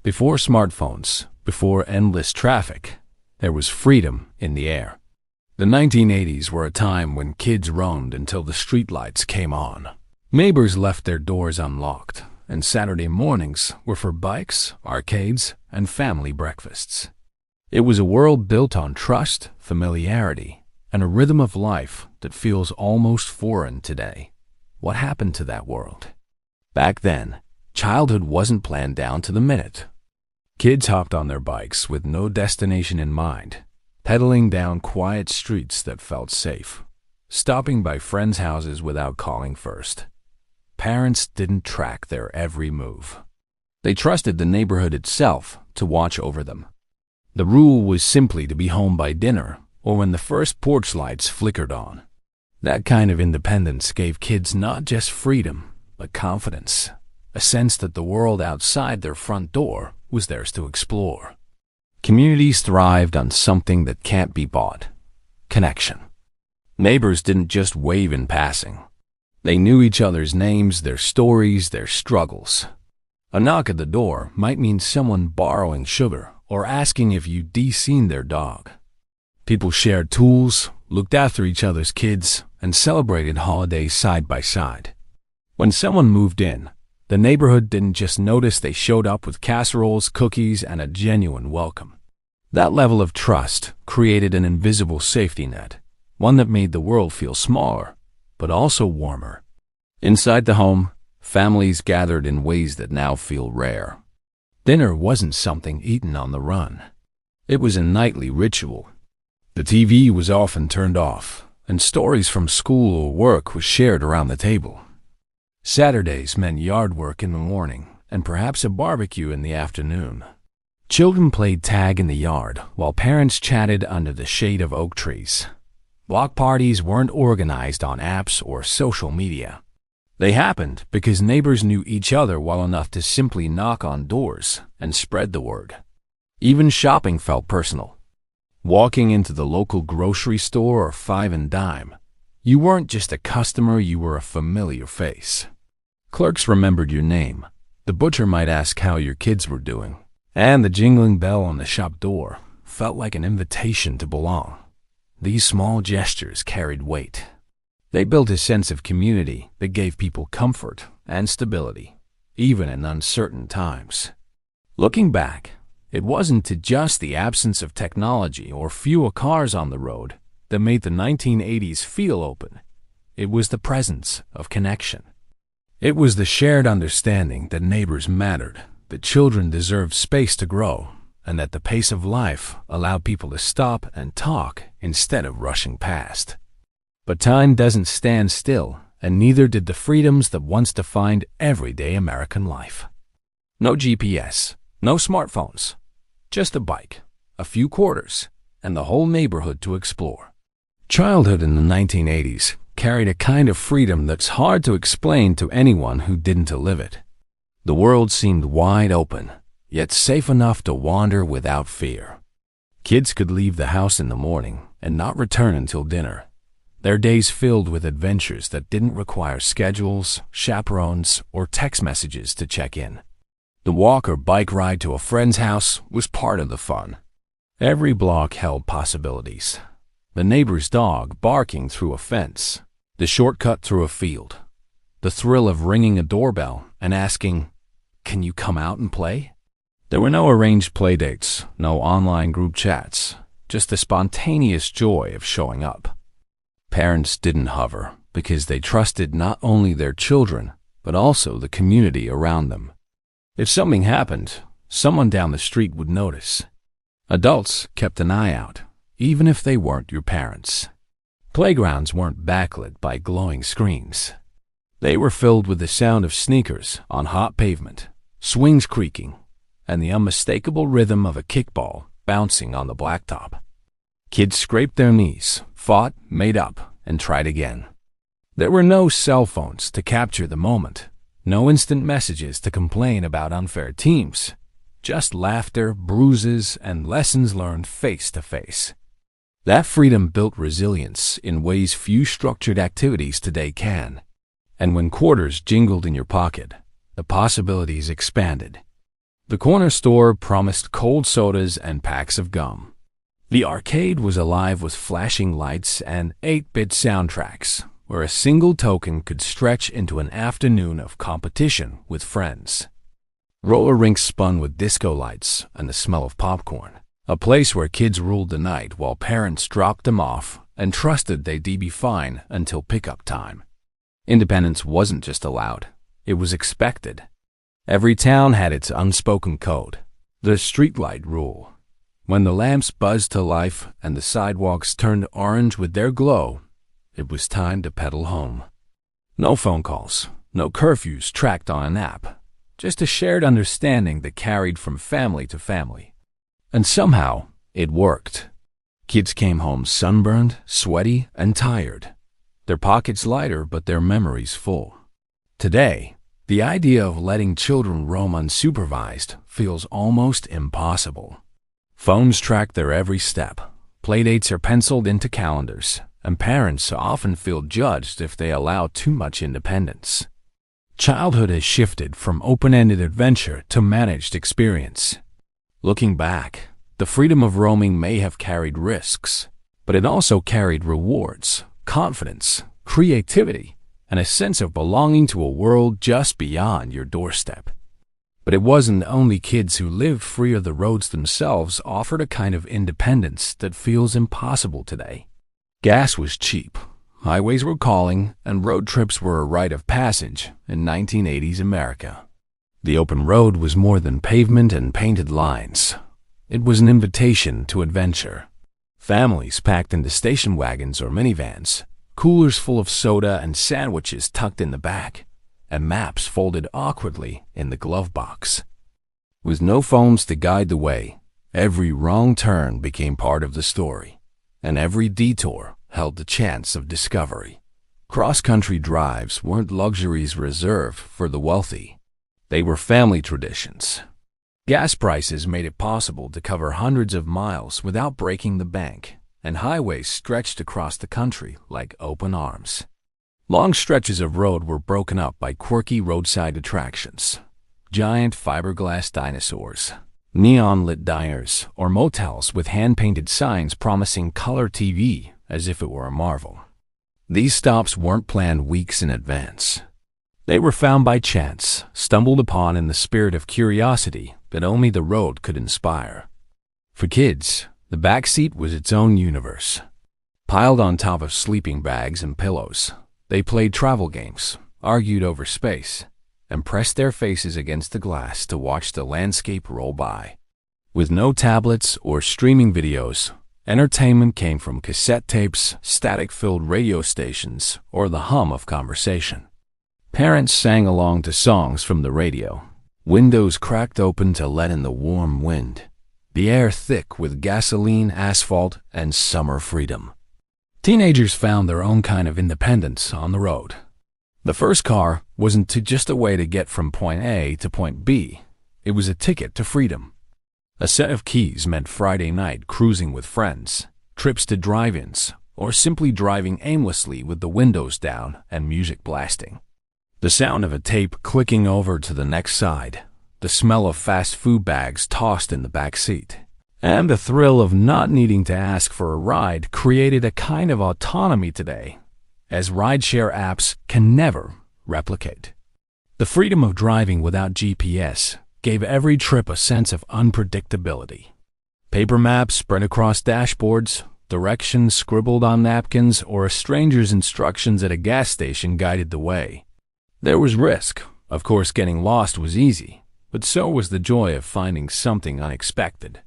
Before smartphones, before endless traffic, there was freedom in the air. The 1980s were a time when kids roamed until the streetlights came on. Neighbors left their doors unlocked, and Saturday mornings were for bikes, arcades, and family breakfasts. It was a world built on trust, familiarity, and a rhythm of life that feels almost foreign today. What happened to that world? Back then, childhood wasn't planned down to the minute. Kids hopped on their bikes with no destination in mind, pedaling down quiet streets that felt safe, stopping by friends' houses without calling first. Parents didn't track their every move. They trusted the neighborhood itself to watch over them. The rule was simply to be home by dinner or when the first porch lights flickered on. That kind of independence gave kids not just freedom, but confidence, a sense that the world outside their front door was theirs to explore. Communities thrived on something that can't be bought: connection. Neighbors didn't just wave in passing. They knew each other's names, their stories, their struggles. A knock at the door might mean someone borrowing sugar or asking if you'd seen their dog. People shared tools, looked after each other's kids, and celebrated holidays side by side. When someone moved in, the neighborhood didn't just notice, they showed up with casseroles, cookies, and a genuine welcome. That level of trust created an invisible safety net, one that made the world feel smaller, but also warmer. Inside the home, families gathered in ways that now feel rare. Dinner wasn't something eaten on the run. It was a nightly ritual. The TV was often turned off, and stories from school or work were shared around the table. Saturdays meant yard work in the morning and perhaps a barbecue in the afternoon. Children played tag in the yard while parents chatted under the shade of oak trees. Block parties weren't organized on apps or social media. They happened because neighbors knew each other well enough to simply knock on doors and spread the word. Even shopping felt personal. Walking into the local grocery store or Five and Dime, you weren't just a customer, you were a familiar face. Clerks remembered your name. The butcher might ask how your kids were doing. And the jingling bell on the shop door felt like an invitation to belong. These small gestures carried weight. They built a sense of community that gave people comfort and stability, even in uncertain times. Looking back, it wasn't just the absence of technology or fewer cars on the road that made the 1980s feel open. It was the presence of connection. It was the shared understanding that neighbors mattered, that children deserved space to grow, and that the pace of life allowed people to stop and talk instead of rushing past. But time doesn't stand still, and neither did the freedoms that once defined everyday American life. No GPS, no smartphones, just a bike, a few quarters, and the whole neighborhood to explore. Childhood in the 1980s carried a kind of freedom that's hard to explain to anyone who didn't live it. The world seemed wide open, yet safe enough to wander without fear. Kids could leave the house in the morning and not return until dinner. Their days filled with adventures that didn't require schedules, chaperones, or text messages to check in. The walk or bike ride to a friend's house was part of the fun. Every block held possibilities. The neighbor's dog barking through a fence, the shortcut through a field, the thrill of ringing a doorbell and asking, "Can you come out and play?" There were no arranged playdates, no online group chats, just the spontaneous joy of showing up. Parents didn't hover because they trusted not only their children, but also the community around them. If something happened, someone down the street would notice. Adults kept an eye out, even if they weren't your parents. Playgrounds weren't backlit by glowing screens. They were filled with the sound of sneakers on hot pavement, swings creaking, and the unmistakable rhythm of a kickball bouncing on the blacktop. Kids scraped their knees, fought, made up, and tried again. There were no cell phones to capture the moment, no instant messages to complain about unfair teams, just laughter, bruises, and lessons learned face to face. That freedom built resilience in ways few structured activities today can. And when quarters jingled in your pocket, the possibilities expanded. The corner store promised cold sodas and packs of gum. The arcade was alive with flashing lights and 8-bit soundtracks, where a single token could stretch into an afternoon of competition with friends. Roller rinks spun with disco lights and the smell of popcorn, a place where kids ruled the night while parents dropped them off and trusted they'd be fine until pickup time. Independence wasn't just allowed, it was expected. Every town had its unspoken code, the streetlight rule. When the lamps buzzed to life and the sidewalks turned orange with their glow, it was time to pedal home. No phone calls, no curfews tracked on an app, just a shared understanding that carried from family to family. And somehow, it worked. Kids came home sunburned, sweaty, and tired. Their pockets lighter, but their memories full. Today, the idea of letting children roam unsupervised feels almost impossible. Phones track their every step, playdates are penciled into calendars, and parents often feel judged if they allow too much independence. Childhood has shifted from open-ended adventure to managed experience. Looking back, the freedom of roaming may have carried risks, but it also carried rewards, confidence, creativity, and a sense of belonging to a world just beyond your doorstep. But it wasn't only kids who lived free of the roads themselves offered a kind of independence that feels impossible today. Gas was cheap, highways were calling, and road trips were a rite of passage in 1980s America. The open road was more than pavement and painted lines. It was an invitation to adventure. Families packed into station wagons or minivans, coolers full of soda and sandwiches tucked in the back, and maps folded awkwardly in the glove box. With no phones to guide the way, every wrong turn became part of the story, and every detour held the chance of discovery. Cross-country drives weren't luxuries reserved for the wealthy. They were family traditions. Gas prices made it possible to cover hundreds of miles without breaking the bank, and highways stretched across the country like open arms. Long stretches of road were broken up by quirky roadside attractions, giant fiberglass dinosaurs, neon-lit diners, or motels with hand-painted signs promising color TV as if it were a marvel. These stops weren't planned weeks in advance. They were found by chance, stumbled upon in the spirit of curiosity that only the road could inspire. For kids, the back seat was its own universe. Piled on top of sleeping bags and pillows, they played travel games, argued over space, and pressed their faces against the glass to watch the landscape roll by. With no tablets or streaming videos, entertainment came from cassette tapes, static-filled radio stations, or the hum of conversation. Parents sang along to songs from the radio, windows cracked open to let in the warm wind, the air thick with gasoline, asphalt, and summer freedom. Teenagers found their own kind of independence on the road. The first car wasn't just a way to get from point A to point B. It was a ticket to freedom. A set of keys meant Friday night cruising with friends, trips to drive-ins, or simply driving aimlessly with the windows down and music blasting. The sound of a tape clicking over to the next side, the smell of fast food bags tossed in the back seat, and the thrill of not needing to ask for a ride created a kind of autonomy today, as rideshare apps can never replicate. The freedom of driving without GPS gave every trip a sense of unpredictability. Paper maps spread across dashboards, directions scribbled on napkins, or a stranger's instructions at a gas station guided the way. There was risk. Of course, getting lost was easy, but so was the joy of finding something unexpected.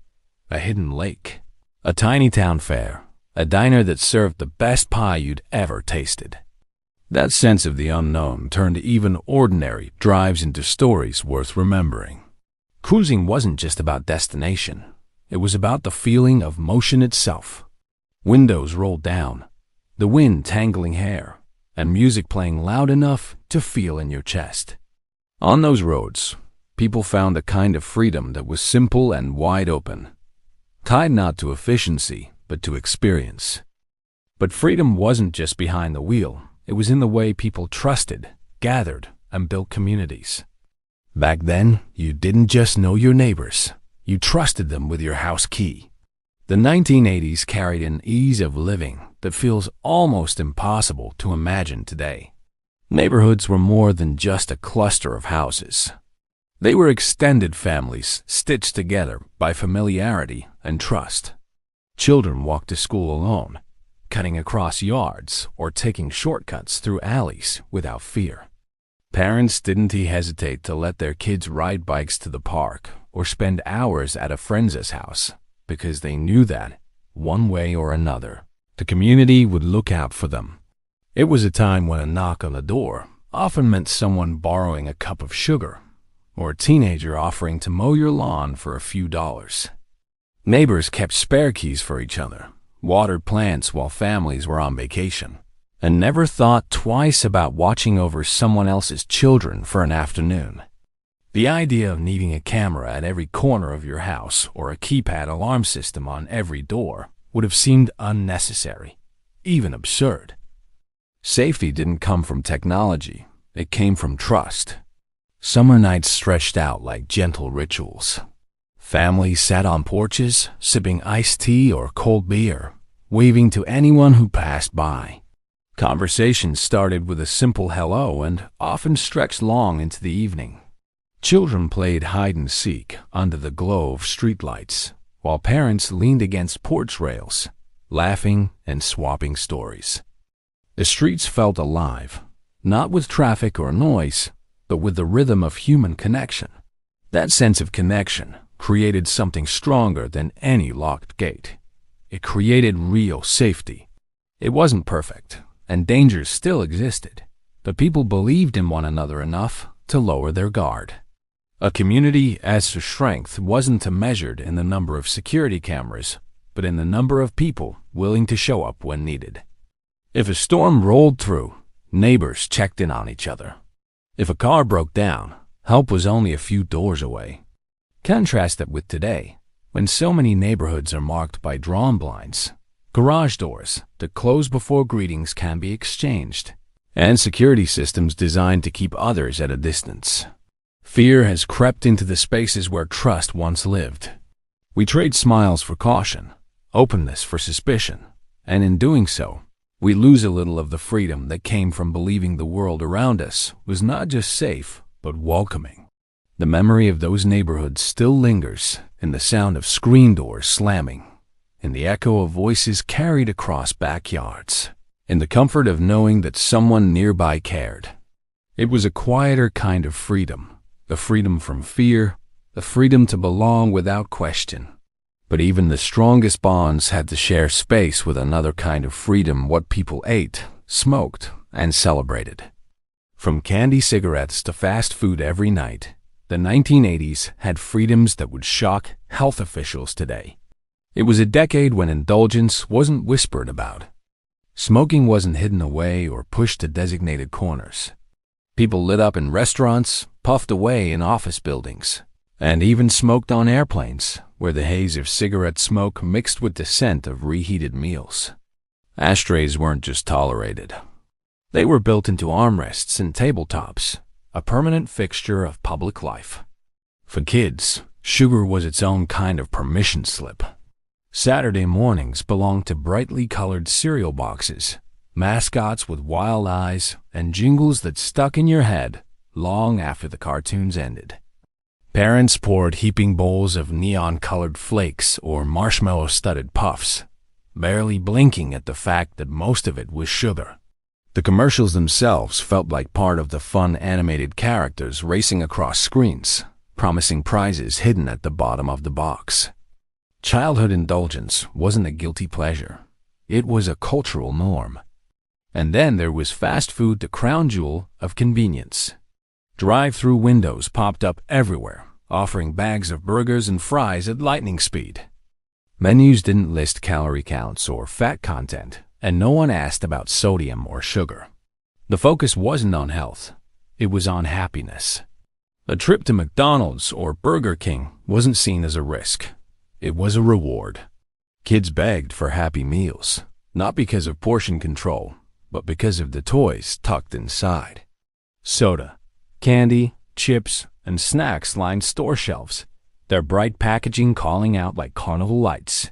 A hidden lake, a tiny town fair, a diner that served the best pie you'd ever tasted. That sense of the unknown turned even ordinary drives into stories worth remembering. Cruising wasn't just about destination. It was about the feeling of motion itself. Windows rolled down, the wind tangling hair, and music playing loud enough to feel in your chest. On those roads, people found a kind of freedom that was simple and wide open, tied not to efficiency, but to experience. But freedom wasn't just behind the wheel. It was in the way people trusted, gathered, and built communities. Back then, you didn't just know your neighbors, you trusted them with your house key. The 1980s carried an ease of living that feels almost impossible to imagine today. Neighborhoods were more than just a cluster of houses. They were extended families stitched together by familiarity and trust. Children walked to school alone, cutting across yards or taking shortcuts through alleys without fear. Parents didn't hesitate to let their kids ride bikes to the park or spend hours at a friend's house because they knew that, one way or another, the community would look out for them. It was a time when a knock on the door often meant someone borrowing a cup of sugar or a teenager offering to mow your lawn for a few dollars. Neighbors kept spare keys for each other, watered plants while families were on vacation, and never thought twice about watching over someone else's children for an afternoon. The idea of needing a camera at every corner of your house or a keypad alarm system on every door would have seemed unnecessary, even absurd. Safety didn't come from technology, it came from trust. Summer nights stretched out like gentle rituals. Families sat on porches, sipping iced tea or cold beer, waving to anyone who passed by. Conversations started with a simple hello and often stretched long into the evening. Children played hide-and-seek under the glow of streetlights, while parents leaned against porch rails, laughing and swapping stories. The streets felt alive, not with traffic or noise, but with the rhythm of human connection. That sense of connection created something stronger than any locked gate. It created real safety. It wasn't perfect, and dangers still existed, but people believed in one another enough to lower their guard. A community as to strength wasn't measured in the number of security cameras, but in the number of people willing to show up when needed. If a storm rolled through, neighbors checked in on each other. If a car broke down, help was only a few doors away. Contrast that with today, when so many neighborhoods are marked by drawn blinds, garage doors that close before greetings can be exchanged, and security systems designed to keep others at a distance. Fear has crept into the spaces where trust once lived. We trade smiles for caution, openness for suspicion, and in doing so, we lose a little of the freedom that came from believing the world around us was not just safe, but welcoming. The memory of those neighborhoods still lingers in the sound of screen doors slamming, in the echo of voices carried across backyards, in the comfort of knowing that someone nearby cared. It was a quieter kind of freedom, the freedom from fear, the freedom to belong without question. But even the strongest bonds had to share space with another kind of freedom: what people ate, smoked, and celebrated. From candy cigarettes to fast food every night, the 1980s had freedoms that would shock health officials today. It was a decade when indulgence wasn't whispered about. Smoking wasn't hidden away or pushed to designated corners. People lit up in restaurants, puffed away in office buildings, and even smoked on airplanes, where the haze of cigarette smoke mixed with the scent of reheated meals. Ashtrays weren't just tolerated. They were built into armrests and tabletops, a permanent fixture of public life. For kids, sugar was its own kind of permission slip. Saturday mornings belonged to brightly colored cereal boxes, mascots with wild eyes, and jingles that stuck in your head long after the cartoons ended. Parents poured heaping bowls of neon-colored flakes or marshmallow-studded puffs, barely blinking at the fact that most of it was sugar. The commercials themselves felt like part of the fun animated characters racing across screens, promising prizes hidden at the bottom of the box. Childhood indulgence wasn't a guilty pleasure. It was a cultural norm. And then there was fast food, the crown jewel of convenience. Drive-through windows popped up everywhere, offering bags of burgers and fries at lightning speed. Menus didn't list calorie counts or fat content, and no one asked about sodium or sugar. The focus wasn't on health, it was on happiness. A trip to McDonald's or Burger King wasn't seen as a risk. It was a reward. Kids begged for happy meals, not because of portion control, but because of the toys tucked inside. Soda, candy, chips, and snacks lined store shelves, their bright packaging calling out like carnival lights.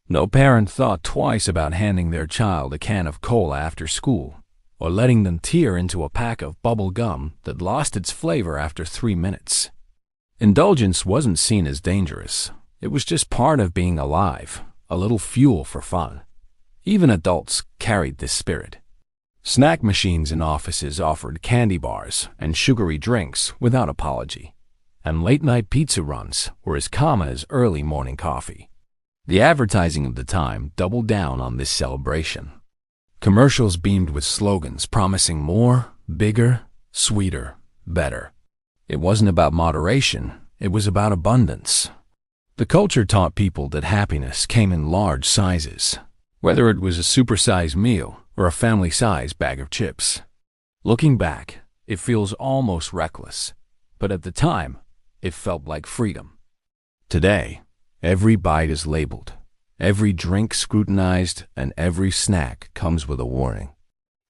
No parent thought twice about handing their child a can of cola after school, or letting them tear into a pack of bubble gum that lost its flavor after 3 minutes. Indulgence wasn't seen as dangerous. It was just part of being alive, a little fuel for fun. Even adults carried this spirit. Snack machines in offices offered candy bars and sugary drinks without apology, and late-night pizza runs were as common as early morning coffee. The advertising of the time doubled down on this celebration. Commercials beamed with slogans promising more, bigger, sweeter, better. It wasn't about moderation, it was about abundance. The culture taught people that happiness came in large sizes, whether it was a supersized meal or a family-sized bag of chips. Looking back, it feels almost reckless, but at the time, it felt like freedom. Today, every bite is labeled, every drink scrutinized, and every snack comes with a warning.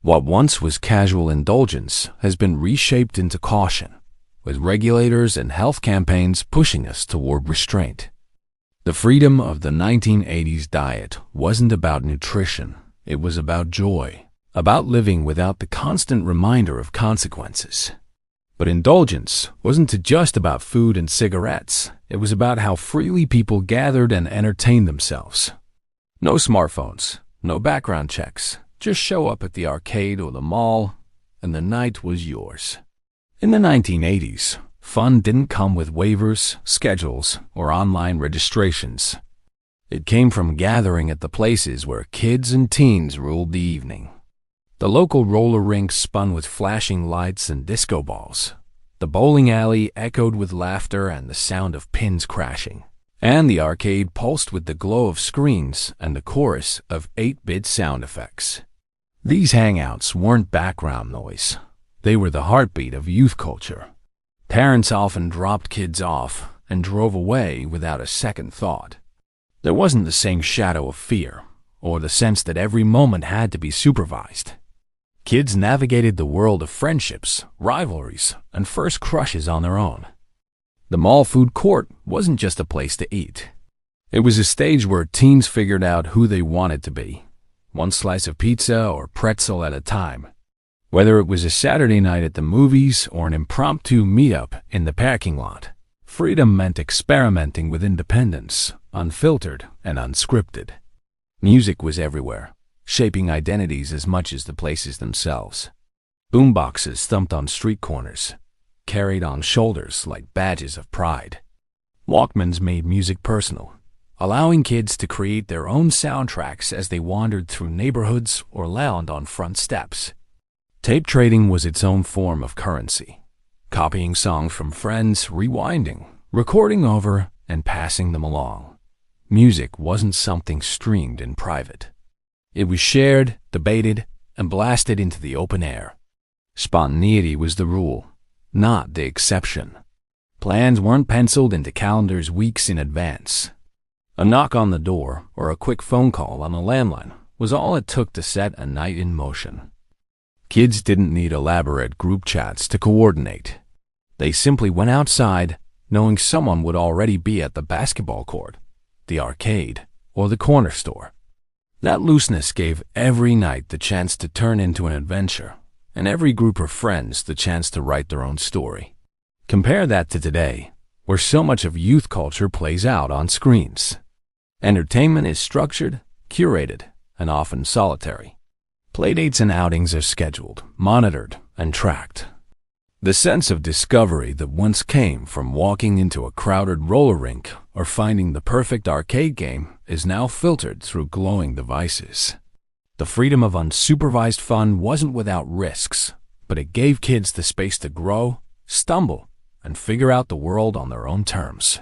What once was casual indulgence has been reshaped into caution, with regulators and health campaigns pushing us toward restraint. The freedom of the 1980s diet wasn't about nutrition, it was about joy, about living without the constant reminder of consequences. But indulgence wasn't just about food and cigarettes. It was about how freely people gathered and entertained themselves. No smartphones, no background checks. Just show up at the arcade or the mall, and the night was yours. In the 1980s, fun didn't come with waivers, schedules, or online registrations. It came from gathering at the places where kids and teens ruled the evening. The local roller rink spun with flashing lights and disco balls. The bowling alley echoed with laughter and the sound of pins crashing. And the arcade pulsed with the glow of screens and the chorus of 8-bit sound effects. These hangouts weren't background noise. They were the heartbeat of youth culture. Parents often dropped kids off and drove away without a second thought. There wasn't the same shadow of fear or the sense that every moment had to be supervised. Kids navigated the world of friendships, rivalries, and first crushes on their own. The mall food court wasn't just a place to eat. It was a stage where teens figured out who they wanted to be, one slice of pizza or pretzel at a time. Whether it was a Saturday night at the movies or an impromptu meetup in the parking lot, freedom meant experimenting with independence, unfiltered and unscripted. Music was everywhere, shaping identities as much as the places themselves. Boomboxes thumped on street corners, carried on shoulders like badges of pride. Walkmans made music personal, allowing kids to create their own soundtracks as they wandered through neighborhoods or lounged on front steps. Tape trading was its own form of currency, copying songs from friends, rewinding, recording over, and passing them along. Music wasn't something streamed in private. It was shared, debated, and blasted into the open air. Spontaneity was the rule, not the exception. Plans weren't penciled into calendars weeks in advance. A knock on the door or a quick phone call on a landline was all it took to set a night in motion. Kids didn't need elaborate group chats to coordinate. They simply went outside, knowing someone would already be at the basketball court, the arcade, or the corner store. That looseness gave every night the chance to turn into an adventure, and every group of friends the chance to write their own story. Compare that to today, where so much of youth culture plays out on screens. Entertainment is structured, curated, and often solitary. Playdates and outings are scheduled, monitored, and tracked. The sense of discovery that once came from walking into a crowded roller rink or finding the perfect arcade game is now filtered through glowing devices. The freedom of unsupervised fun wasn't without risks, but it gave kids the space to grow, stumble, and figure out the world on their own terms.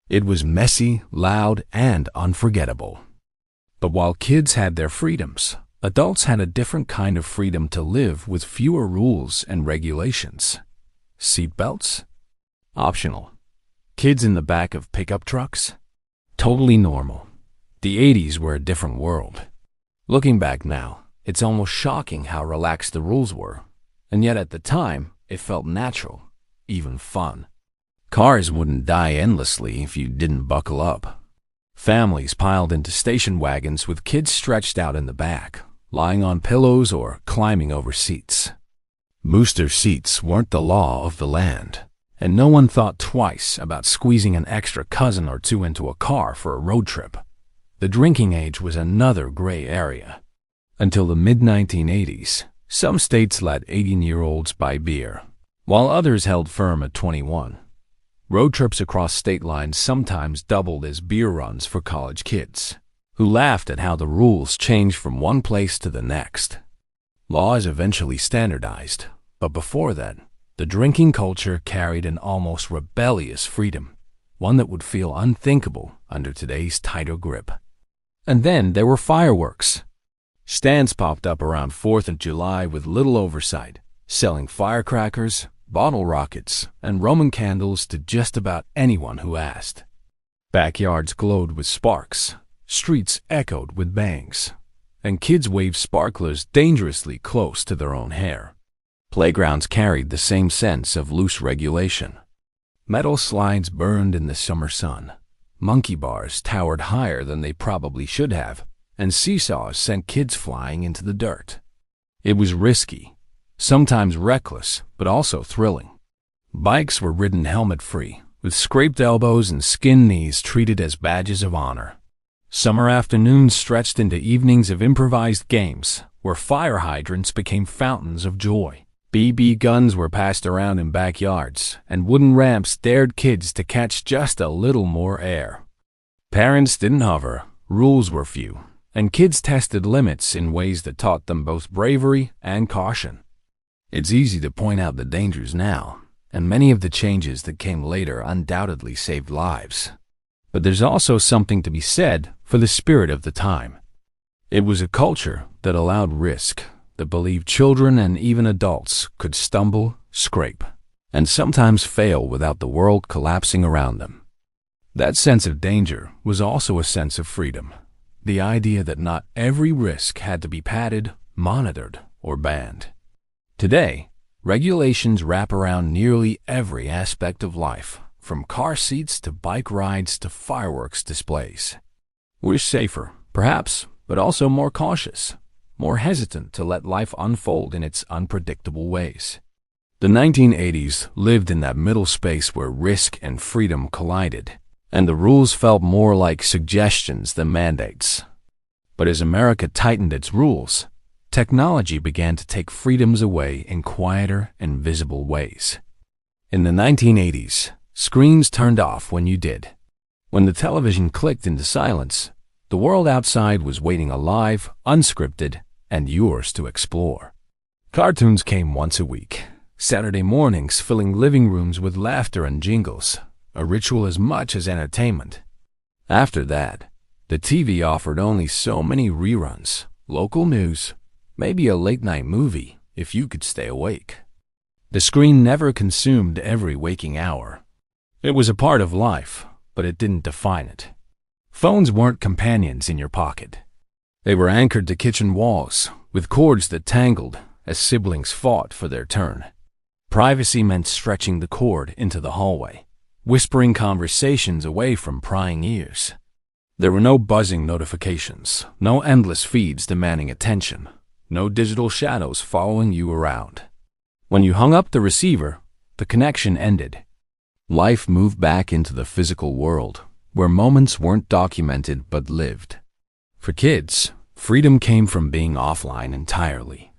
It was messy, loud, and unforgettable. But while kids had their freedoms, adults had a different kind of freedom to live with fewer rules and regulations. Seatbelts? Optional. Kids in the back of pickup trucks? Totally normal. The 80s were a different world. Looking back now, it's almost shocking how relaxed the rules were, and yet at the time, it felt natural, even fun. Cars wouldn't die endlessly if you didn't buckle up. Families piled into station wagons with kids stretched out in the back, lying on pillows or climbing over seats. Booster seats weren't the law of the land, and no one thought twice about squeezing an extra cousin or two into a car for a road trip. The drinking age was another gray area. Until the mid-1980s, some states let 18-year-olds buy beer, while others held firm at 21. Road trips across state lines sometimes doubled as beer runs for college kids, who laughed at how the rules changed from one place to the next. Laws eventually standardized, but before that, the drinking culture carried an almost rebellious freedom, one that would feel unthinkable under today's tighter grip. And then there were fireworks. Stands popped up around 4th of July with little oversight, selling firecrackers, bottle rockets, and Roman candles to just about anyone who asked. Backyards glowed with sparks, streets echoed with bangs, and kids waved sparklers dangerously close to their own hair. Playgrounds carried the same sense of loose regulation. Metal slides burned in the summer sun. Monkey bars towered higher than they probably should have, and seesaws sent kids flying into the dirt. It was risky, sometimes reckless, but also thrilling. Bikes were ridden helmet-free, with scraped elbows and skinned knees treated as badges of honor. Summer afternoons stretched into evenings of improvised games, where fire hydrants became fountains of joy. BB guns were passed around in backyards, and wooden ramps dared kids to catch just a little more air. Parents didn't hover, rules were few, and kids tested limits in ways that taught them both bravery and caution. It's easy to point out the dangers now, and many of the changes that came later undoubtedly saved lives. But there's also something to be said for the spirit of the time. It was a culture that allowed risk, that believed children and even adults could stumble, scrape, and sometimes fail without the world collapsing around them. That sense of danger was also a sense of freedom, the idea that not every risk had to be padded, monitored, or banned. Today, regulations wrap around nearly every aspect of life, from car seats to bike rides to fireworks displays. We're safer, perhaps, but also more cautious, more hesitant to let life unfold in its unpredictable ways. The 1980s lived in that middle space where risk and freedom collided, and the rules felt more like suggestions than mandates. But as America tightened its rules, technology began to take freedoms away in quieter and visible ways. In the 1980s, screens turned off when you did. When the television clicked into silence, the world outside was waiting alive, unscripted, and yours to explore. Cartoons came once a week, Saturday mornings filling living rooms with laughter and jingles, a ritual as much as entertainment. After that, the TV offered only so many reruns, local news, maybe a late-night movie if you could stay awake. The screen never consumed every waking hour. It was a part of life, but it didn't define it. Phones weren't companions in your pocket. They were anchored to kitchen walls, with cords that tangled as siblings fought for their turn. Privacy meant stretching the cord into the hallway, whispering conversations away from prying ears. There were no buzzing notifications, no endless feeds demanding attention, no digital shadows following you around. When you hung up the receiver, the connection ended. Life moved back into the physical world, where moments weren't documented but lived. For kids, freedom came from being offline entirely.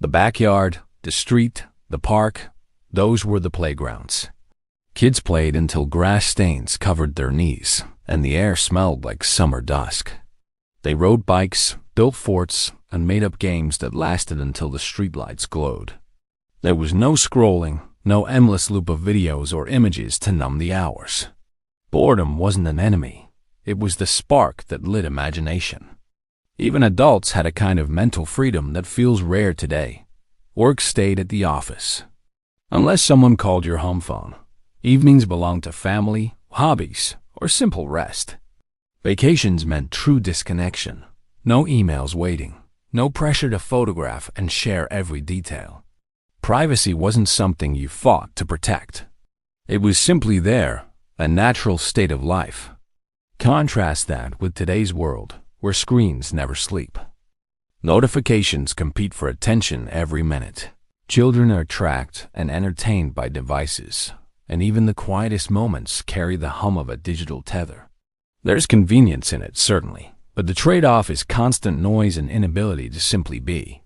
The backyard, the street, the park, those were the playgrounds. Kids played until grass stains covered their knees, and the air smelled like summer dusk. They rode bikes, built forts, and made up games that lasted until the streetlights glowed. There was no scrolling, no endless loop of videos or images to numb the hours. Boredom wasn't an enemy. It was the spark that lit imagination. Even adults had a kind of mental freedom that feels rare today. Work stayed at the office. Unless someone called your home phone, evenings belonged to family, hobbies, or simple rest. Vacations meant true disconnection. No emails waiting. No pressure to photograph and share every detail. Privacy wasn't something you fought to protect. It was simply there, a natural state of life. Contrast that with today's world, where screens never sleep. Notifications compete for attention every minute. Children are tracked and entertained by devices, and even the quietest moments carry the hum of a digital tether. There's convenience in it, certainly, but the trade-off is constant noise and inability to simply be.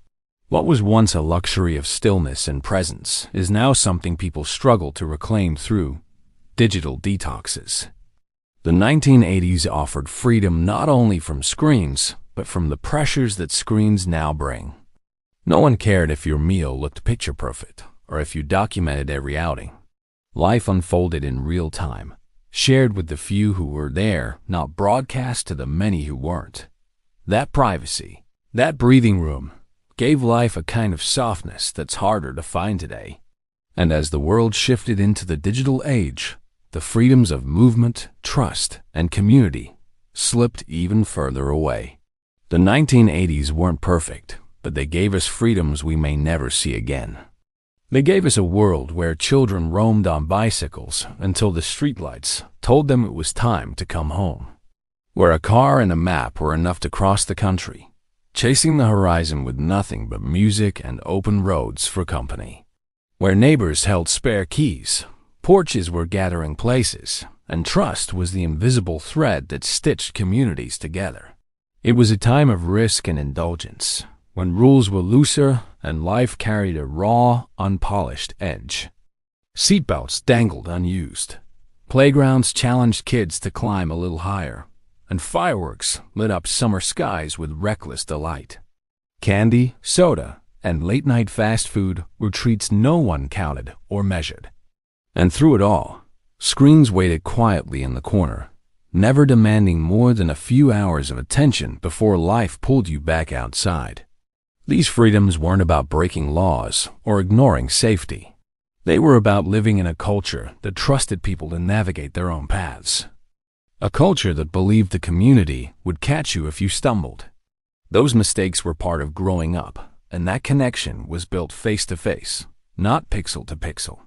What was once a luxury of stillness and presence is now something people struggle to reclaim through digital detoxes. The 1980s offered freedom not only from screens, but from the pressures that screens now bring. No one cared if your meal looked picture perfect or if you documented every outing. Life unfolded in real time, shared with the few who were there, not broadcast to the many who weren't. That privacy, that breathing room, gave life a kind of softness that's harder to find today. And as the world shifted into the digital age, the freedoms of movement, trust, and community slipped even further away. The 1980s weren't perfect, but they gave us freedoms we may never see again. They gave us a world where children roamed on bicycles until the streetlights told them it was time to come home, where a car and a map were enough to cross the country, chasing the horizon with nothing but music and open roads for company, where neighbors held spare keys, porches were gathering places, and trust was the invisible thread that stitched communities together. It was a time of risk and indulgence, when rules were looser and life carried a raw, unpolished edge. Seatbelts dangled unused. Playgrounds challenged kids to climb a little higher, and fireworks lit up summer skies with reckless delight. Candy, soda, and late-night fast food were treats no one counted or measured. And through it all, screens waited quietly in the corner, never demanding more than a few hours of attention before life pulled you back outside. These freedoms weren't about breaking laws or ignoring safety. They were about living in a culture that trusted people to navigate their own paths. A culture that believed the community would catch you if you stumbled. Those mistakes were part of growing up, and that connection was built face to face, not pixel to pixel.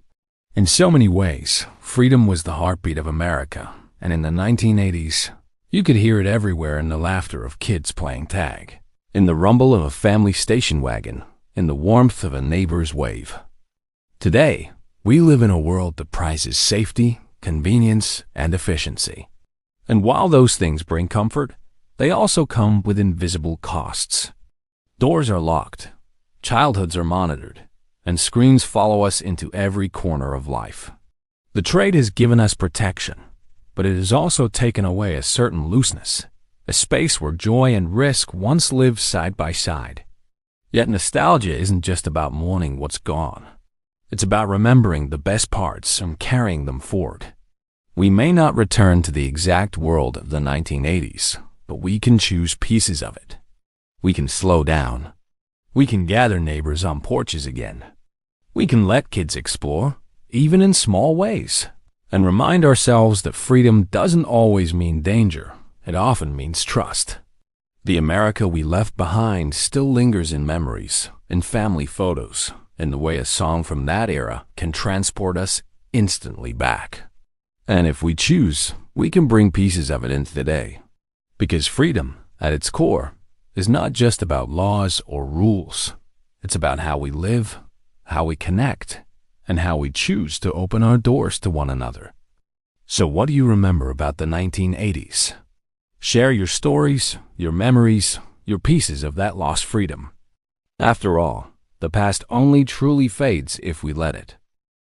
In so many ways, freedom was the heartbeat of America, and in the 1980s, you could hear it everywhere in the laughter of kids playing tag, in the rumble of a family station wagon, in the warmth of a neighbor's wave. Today, we live in a world that prizes safety, convenience, and efficiency. And while those things bring comfort, they also come with invisible costs. Doors are locked, childhoods are monitored, and screens follow us into every corner of life. The trade has given us protection, but it has also taken away a certain looseness, a space where joy and risk once lived side by side. Yet nostalgia isn't just about mourning what's gone. It's about remembering the best parts and carrying them forward. We may not return to the exact world of the 1980s, but we can choose pieces of it. We can slow down. We can gather neighbors on porches again. We can let kids explore, even in small ways, and remind ourselves that freedom doesn't always mean danger. It often means trust. The America we left behind still lingers in memories, in family photos, in the way a song from that era can transport us instantly back. And if we choose, we can bring pieces of it into today. Because freedom, at its core, is not just about laws or rules. It's about how we live, how we connect, and how we choose to open our doors to one another. So what do you remember about the 1980s? Share your stories, your memories, your pieces of that lost freedom. After all, the past only truly fades if we let it.